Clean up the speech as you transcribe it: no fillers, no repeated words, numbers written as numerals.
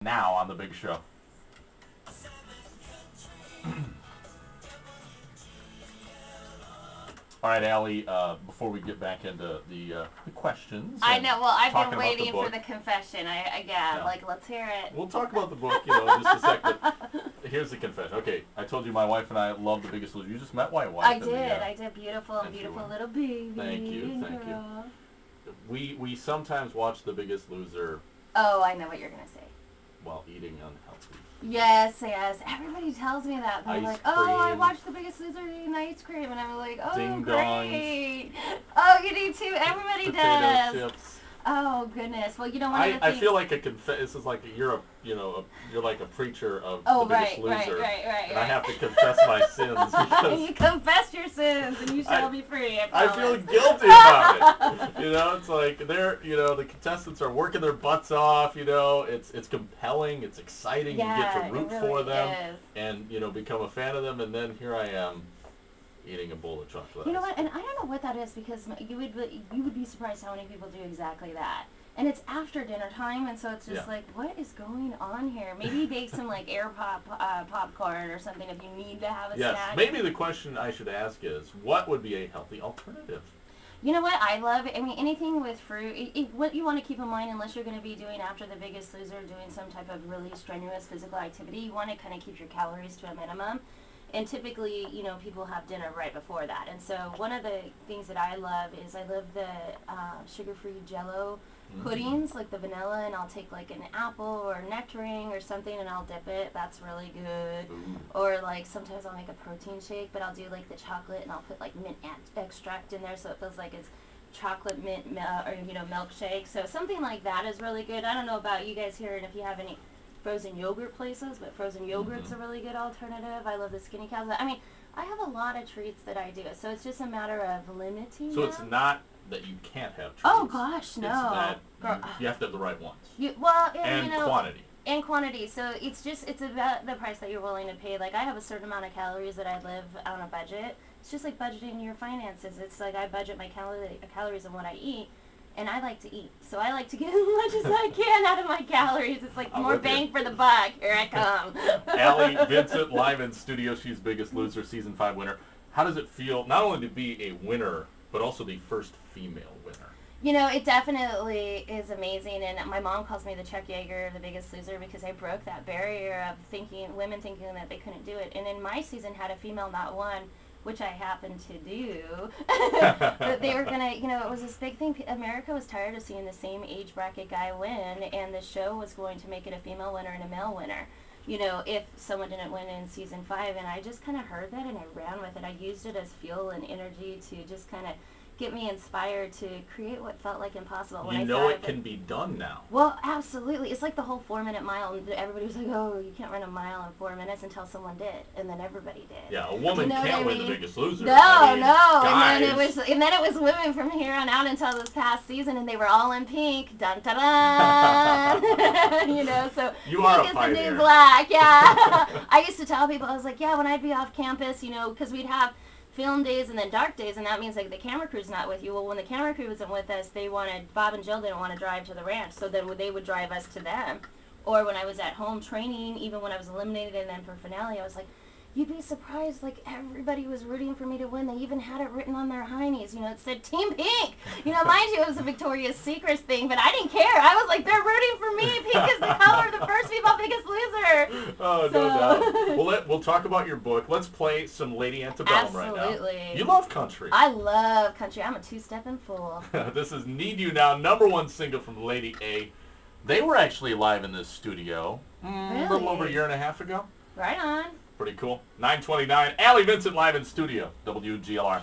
now on the big show. All right, Allie, before we get back into the questions. I know. Well, I've been talking about waiting the for book. the confession. Like, let's hear it. We'll talk about the book, in just a sec. But here's the confession. Okay, I told you my wife and I love The Biggest Loser. You just met my wife. I did. Beautiful little baby. Thank you. We sometimes watch The Biggest Loser Oh, I know what you're gonna say. while eating unhealthy. Yes. Everybody tells me that. They're Ice like, oh, I cream. watched The Biggest Loser eating ice cream. And I'm like, oh, Ding great. Oh, you do too. Everybody Potato does. chips. Oh, goodness. Well, you know, one of the I things... feel like this is like you're like a preacher of Oh, The Biggest right, Loser. right. And I have to confess my sins because You confess your sins and you shall be free. I feel guilty about it. It's like the contestants are working their butts off. It's compelling, it's exciting. Yeah, you get to root it for really them is. and become a fan of them. And then here I am eating a bowl of chocolate. You know what? And I don't know what that is because you would be surprised how many people do exactly that. And it's after dinner time, and so it's just like, what is going on here? Maybe bake some like popcorn or something if you need to have a snack. Maybe the question I should ask is, what would be a healthy alternative? You know what I love? I mean, anything with fruit. What you want to keep in mind, unless you're going to be doing after The Biggest Loser, doing some type of really strenuous physical activity, you want to kind of keep your calories to a minimum. And typically, people have dinner right before that. And so one of the things that I love is I love the sugar-free Jell-O puddings, like the vanilla, and I'll take like an apple or a nectarine or something and I'll dip it. That's really good. Ooh. Or like sometimes I'll make a protein shake, but I'll do like the chocolate and I'll put like mint extract in there so it feels like it's chocolate mint milkshake. So something like that is really good. I don't know about you guys here and if you have any frozen yogurt places, but frozen yogurt's a really good alternative. I love the Skinny Cows. I mean, I have a lot of treats that I do, so it's just a matter of limiting So them. It's not that you can't have treats. Oh gosh, no. It's that you have to have the right ones. And quantity. And quantity. So it's about the price that you're willing to pay. Like I have a certain amount of calories that I live on a budget. It's just like budgeting your finances. It's like I budget my calories and what I eat. And I like to eat, so I like to get as much as I can out of my calories. It's like more bang for the buck. Here I come. Allie Vincent, live in studio. She's Biggest Loser, Season 5 winner. How does it feel, not only to be a winner, but also the first female winner? It definitely is amazing, and my mom calls me the Chuck Yeager of The Biggest Loser because I broke that barrier of women thinking that they couldn't do it. And in my season, had a female not won, which I happened to do, but they were going to, it was this big thing. America was tired of seeing the same age bracket guy win, and the show was going to make it a female winner and a male winner, if someone didn't win in season 5. And I just kind of heard that and I ran with it. I used it as fuel and energy to just kind of get me inspired to create what felt like impossible. When it can be done now. Well, absolutely. It's like the whole 4-minute mile. And everybody was like, oh, you can't run a mile in 4 minutes until someone did. And then everybody did. Yeah, a woman can't win The Biggest Loser. No. Guys. And then it was women from here on out until this past season, and they were all in pink. Dun, dun, dun. So you pink are a is the pioneer. new black. Yeah. I used to tell people, I was like, yeah, when I'd be off campus, because we'd have film days and then dark days, and that means like the camera crew's not with you. Well, when the camera crew wasn't with us, Bob and Jill didn't want to drive to the ranch, so then they would drive us to them. Or when I was at home training, even when I was eliminated and then for finale, I was like, you'd be surprised, like everybody was rooting for me to win. They even had it written on their heinies, it said Team Pink. Mind you, it was a Victoria's Secret thing, but I didn't care. I was like, they're rooting for me. Pink is the color of the first female Biggest Loser. Oh, so. No doubt. We'll talk about your book. Let's play some Lady Antebellum right now. Absolutely. You love country. I love country. I'm a two-stepping fool. This is Need You Now, #1 single from Lady A. They were actually live in this studio a little over a year and a half ago. Right on. Pretty cool. 9:29. Allie Vincent live in studio. WGLR.